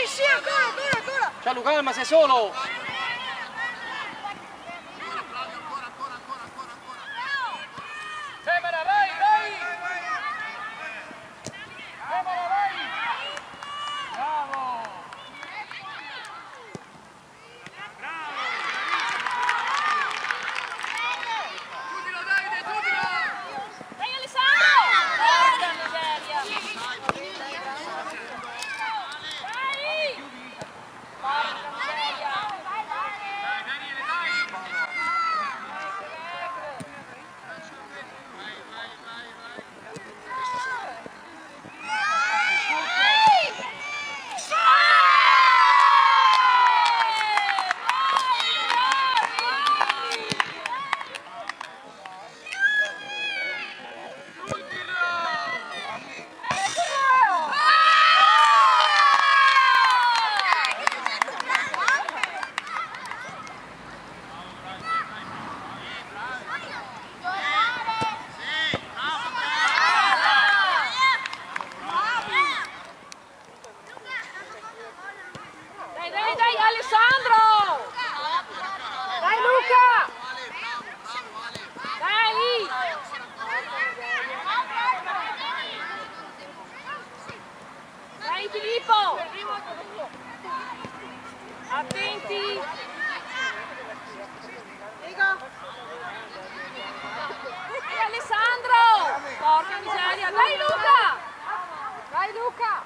sì, ancora. Ciao calma, sei solo. Femina, vai! Femina, vai! Bravo! Dai Alessandro! Porca miseria! Dai! Porca miseria! Dai Alessandro! Dai Luca! Dai! Dai Filippo! Attenti! Dai Alessandro! Porca miseria! Dai Luca! Dai Luca!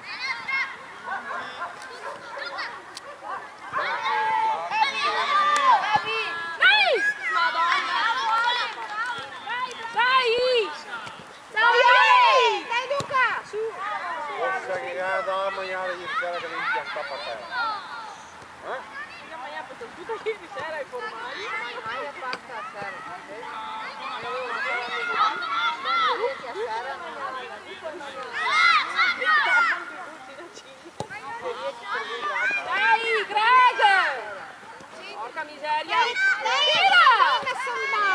Dai! Madonna! Dai! Dai Luca! Su! Forse che da mangiare gli spera che non pianta a terra. Io mi ha fatto tutta ieri sera ai formali. Mai a parte a sera. Dai, Greg! Porca miseria! Tira!